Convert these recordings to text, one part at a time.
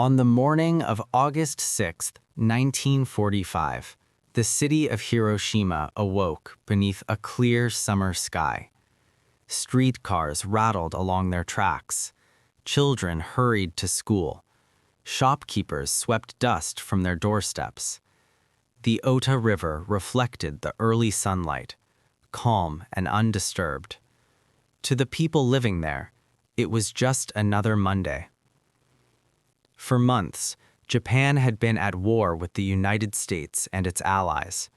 On the morning of August 6, 1945, the city of Hiroshima awoke beneath a clear summer sky. Streetcars rattled along their tracks. Children hurried to school. Shopkeepers swept dust from their doorsteps. The Ota River reflected the early sunlight, calm and undisturbed. To the people living there, it was just another Monday. For months, Japan had been at war with the United States and its allies.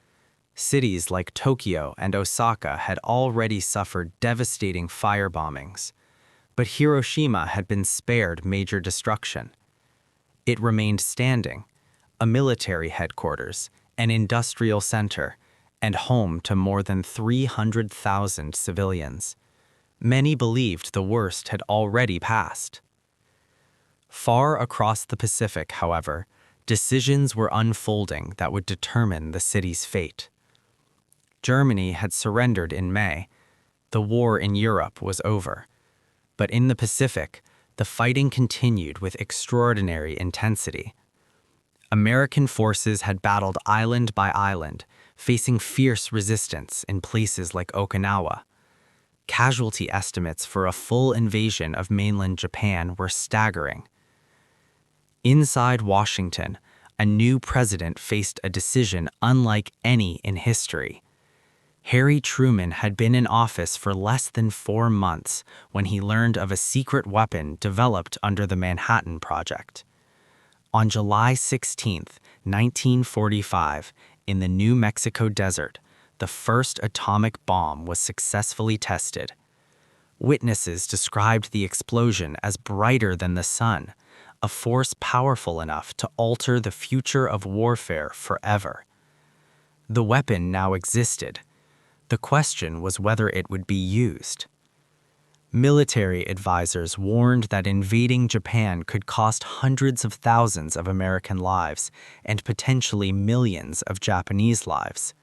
Cities like Tokyo and Osaka had already suffered devastating firebombings, but Hiroshima had been spared major destruction. It remained standing, a military headquarters, an industrial center, and home to more than 300,000 civilians. Many believed the worst had already passed. Far across the Pacific, however, decisions were unfolding that would determine the city's fate. Germany had surrendered in May. The war in Europe was over. But in the Pacific, the fighting continued with extraordinary intensity. American forces had battled island by island, facing fierce resistance in places like Okinawa. Casualty estimates for a full invasion of mainland Japan were staggering. Inside Washington, a new president faced a decision unlike any in history. Harry Truman had been in office for less than 4 months when he learned of a secret weapon developed under the Manhattan Project. On July 16, 1945, in the New Mexico desert, the first atomic bomb was successfully tested. Witnesses described the explosion as brighter than the sun, a force powerful enough to alter the future of warfare forever. The weapon now existed. The question was whether it would be used. Military advisors warned that invading Japan could cost hundreds of thousands of American lives and potentially millions of Japanese lives.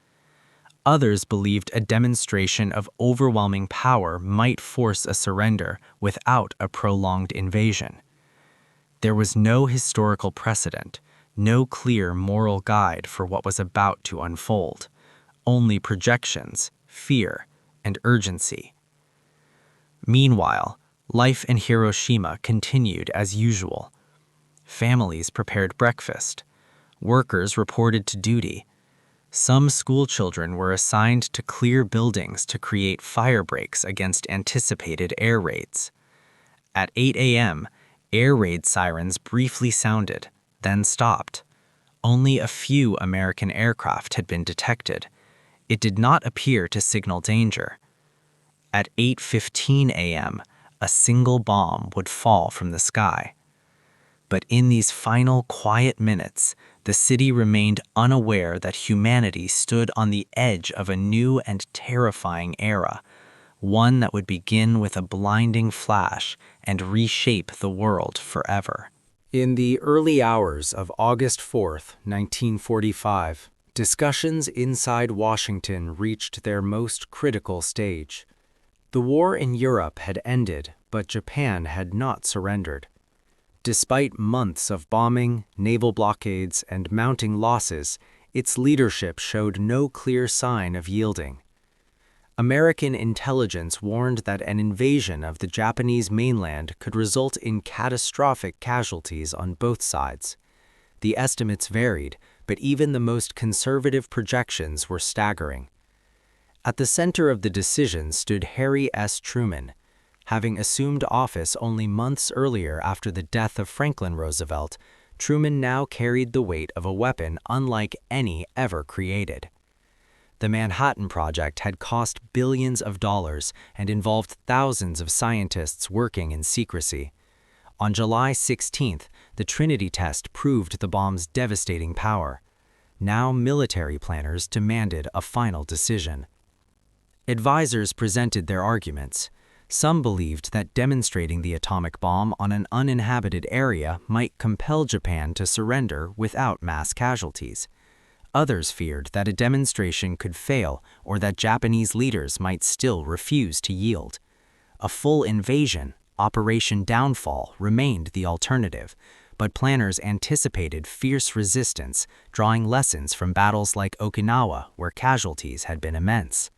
Others believed a demonstration of overwhelming power might force a surrender without a prolonged invasion. There was no historical precedent, no clear moral guide for what was about to unfold, only projections, fear, and urgency. Meanwhile, life in Hiroshima continued as usual. Families prepared breakfast. Workers reported to duty. Some school children were assigned to clear buildings to create fire breaks against anticipated air raids. At 8 a.m., air raid sirens briefly sounded, then stopped. Only a few American aircraft had been detected. It did not appear to signal danger. At 8:15 a.m., a single bomb would fall from the sky. But in these final quiet minutes, the city remained unaware that humanity stood on the edge of a new and terrifying era, one that would begin with a blinding flash and reshape the world forever. In the early hours of August 4, 1945, discussions inside Washington reached their most critical stage. The war in Europe had ended, but Japan had not surrendered. Despite months of bombing, naval blockades, and mounting losses, its leadership showed no clear sign of yielding. American intelligence warned that an invasion of the Japanese mainland could result in catastrophic casualties on both sides. The estimates varied, but even the most conservative projections were staggering. At the center of the decision stood Harry S. Truman. Having assumed office only months earlier after the death of Franklin Roosevelt, Truman now carried the weight of a weapon unlike any ever created. The Manhattan Project had cost billions of dollars and involved thousands of scientists working in secrecy. On July 16th, the Trinity test proved the bomb's devastating power. Now military planners demanded a final decision. Advisors presented their arguments. Some believed that demonstrating the atomic bomb on an uninhabited area might compel Japan to surrender without mass casualties. Others feared that a demonstration could fail or that Japanese leaders might still refuse to yield. A full invasion, Operation Downfall, remained the alternative, but planners anticipated fierce resistance, drawing lessons from battles like Okinawa, where casualties had been immense.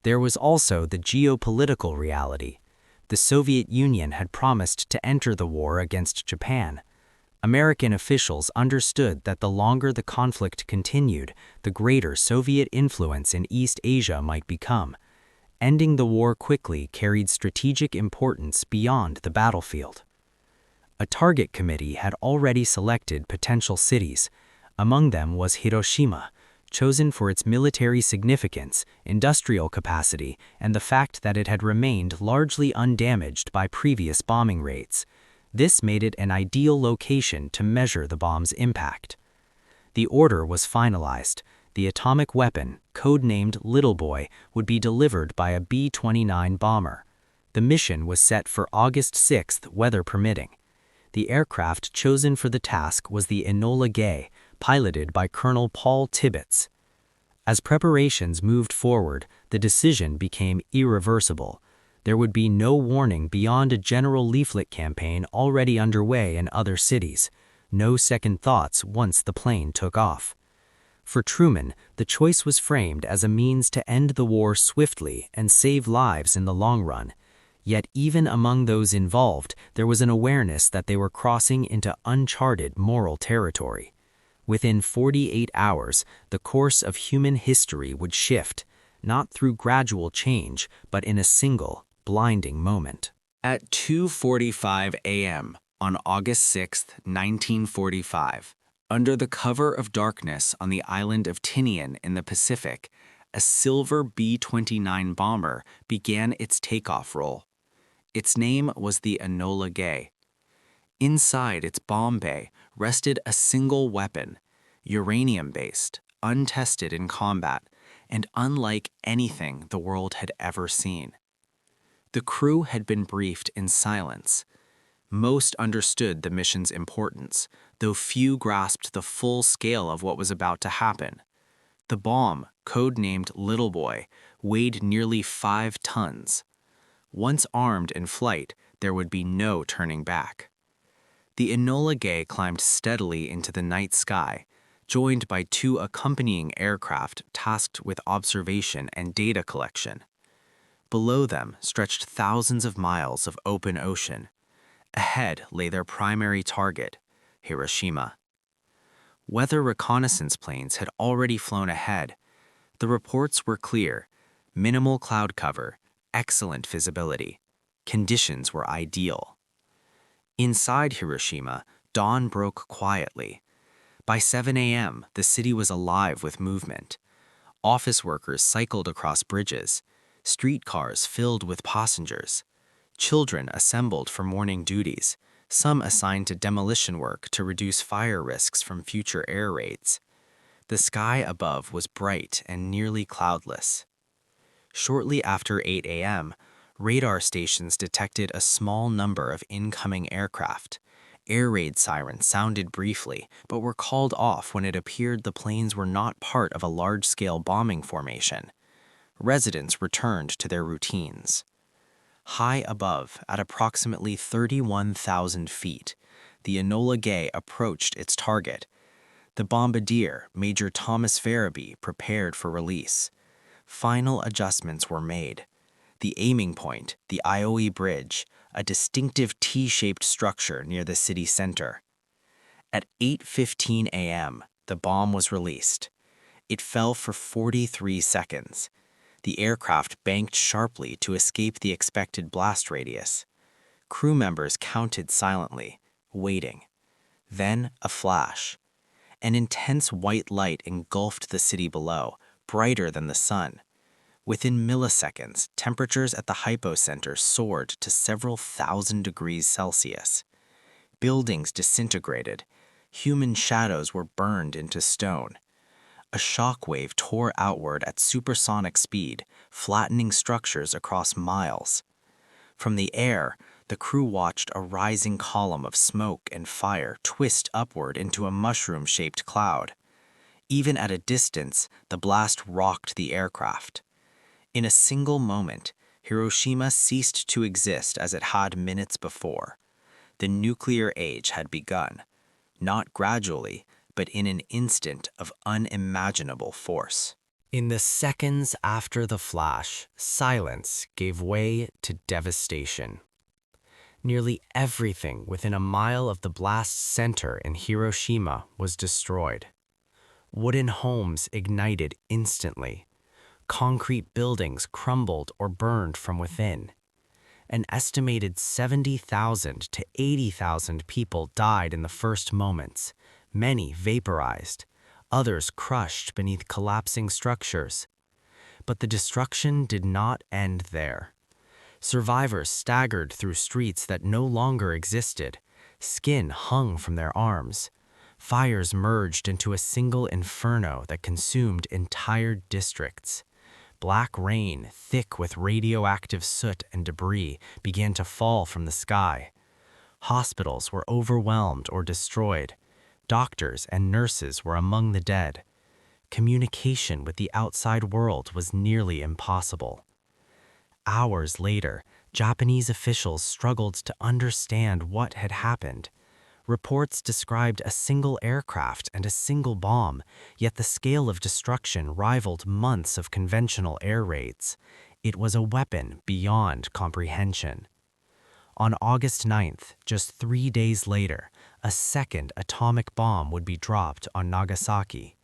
There was also the geopolitical reality. The Soviet Union had promised to enter the war against Japan. American officials understood that the longer the conflict continued, the greater Soviet influence in East Asia might become. Ending the war quickly carried strategic importance beyond the battlefield. A target committee had already selected potential cities. Among them was Hiroshima, chosen for its military significance, industrial capacity, and the fact that it had remained largely undamaged by previous bombing raids. This made it an ideal location to measure the bomb's impact. The order was finalized. The atomic weapon, codenamed Little Boy, would be delivered by a B-29 bomber. The mission was set for August 6, weather permitting. The aircraft chosen for the task was the Enola Gay, piloted by Colonel Paul Tibbets. As preparations moved forward, the decision became irreversible. There would be no warning beyond a general leaflet campaign already underway in other cities. No second thoughts once the plane took off. For Truman, the choice was framed as a means to end the war swiftly and save lives in the long run. Yet even among those involved, there was an awareness that they were crossing into uncharted moral territory. Within 48 hours, the course of human history would shift, not through gradual change, but in a single, blinding moment. At 2:45 a.m. on August 6, 1945, under the cover of darkness on the island of Tinian in the Pacific, a silver B-29 bomber began its takeoff roll. Its name was the Enola Gay. Inside its bomb bay rested a single weapon, uranium-based, untested in combat, and unlike anything the world had ever seen. The crew had been briefed in silence. Most understood the mission's importance, though few grasped the full scale of what was about to happen. The bomb, codenamed Little Boy, weighed nearly 5 tons. Once armed in flight, there would be no turning back. The Enola Gay climbed steadily into the night sky, joined by 2 accompanying aircraft tasked with observation and data collection. Below them stretched thousands of miles of open ocean. Ahead lay their primary target, Hiroshima. Weather reconnaissance planes had already flown ahead. The reports were clear: minimal cloud cover, excellent visibility. Conditions were ideal. Inside Hiroshima, dawn broke quietly. By 7 a.m., the city was alive with movement. Office workers cycled across bridges, streetcars filled with passengers. Children assembled for morning duties, some assigned to demolition work to reduce fire risks from future air raids. The sky above was bright and nearly cloudless. Shortly after 8 a.m., radar stations detected a small number of incoming aircraft. Air raid sirens sounded briefly, but were called off when it appeared the planes were not part of a large-scale bombing formation. Residents returned to their routines. High above, at approximately 31,000 feet, the Enola Gay approached its target. The bombardier, Major Thomas Farabee, prepared for release. Final adjustments were made. The aiming point, the Ioe Bridge, a distinctive T-shaped structure near the city center. At 8:15 a.m., the bomb was released. It fell for 43 seconds. The aircraft banked sharply to escape the expected blast radius. Crew members counted silently, waiting. Then a flash. An intense white light engulfed the city below, brighter than the sun. Within milliseconds, temperatures at the hypocenter soared to several thousand degrees Celsius. Buildings disintegrated. Human shadows were burned into stone. A shockwave tore outward at supersonic speed, flattening structures across miles. From the air, the crew watched a rising column of smoke and fire twist upward into a mushroom-shaped cloud. Even at a distance, the blast rocked the aircraft. In a single moment, Hiroshima ceased to exist as it had minutes before. The nuclear age had begun, not gradually, but in an instant of unimaginable force. In the seconds after the flash, silence gave way to devastation. Nearly everything within a mile of the blast's center in Hiroshima was destroyed. Wooden homes ignited instantly. Concrete buildings crumbled or burned from within. An estimated 70,000 to 80,000 people died in the first moments, many vaporized, others crushed beneath collapsing structures. But the destruction did not end there. Survivors staggered through streets that no longer existed. Skin hung from their arms. Fires merged into a single inferno that consumed entire districts. Black rain, thick with radioactive soot and debris, began to fall from the sky. Hospitals were overwhelmed or destroyed. Doctors and nurses were among the dead. Communication with the outside world was nearly impossible. Hours later, Japanese officials struggled to understand what had happened. Reports described a single aircraft and a single bomb, yet the scale of destruction rivaled months of conventional air raids. It was a weapon beyond comprehension. On August 9th, just 3 days later, a second atomic bomb would be dropped on Nagasaki.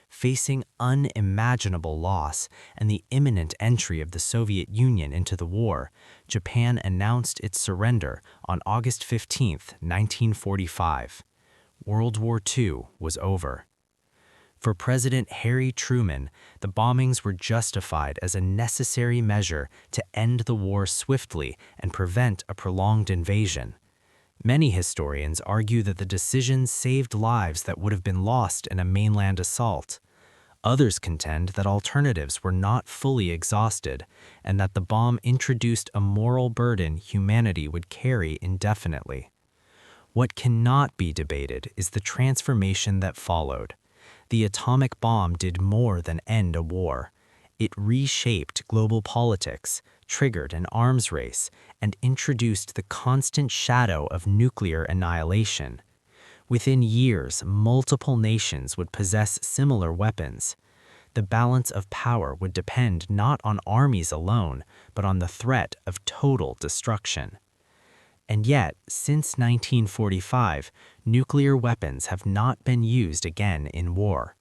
Facing unimaginable loss and the imminent entry of the Soviet Union into the war, Japan announced its surrender on August 15, 1945. World War II was over. For President Harry Truman, the bombings were justified as a necessary measure to end the war swiftly and prevent a prolonged invasion. Many historians argue that the decision saved lives that would have been lost in a mainland assault. Others contend that alternatives were not fully exhausted and that the bomb introduced a moral burden humanity would carry indefinitely. What cannot be debated is the transformation that followed. The atomic bomb did more than end a war. It reshaped global politics, triggered an arms race, and introduced the constant shadow of nuclear annihilation. Within years, multiple nations would possess similar weapons. The balance of power would depend not on armies alone, but on the threat of total destruction. And yet, since 1945, nuclear weapons have not been used again in war.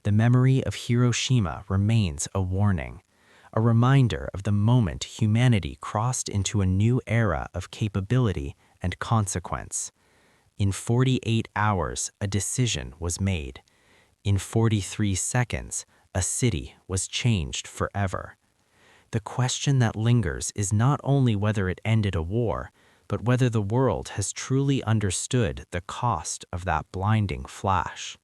The memory of Hiroshima remains a warning, a reminder of the moment humanity crossed into a new era of capability and consequence. In 48 hours, a decision was made. In 43 seconds, a city was changed forever. The question that lingers is not only whether it ended a war, but whether the world has truly understood the cost of that blinding flash.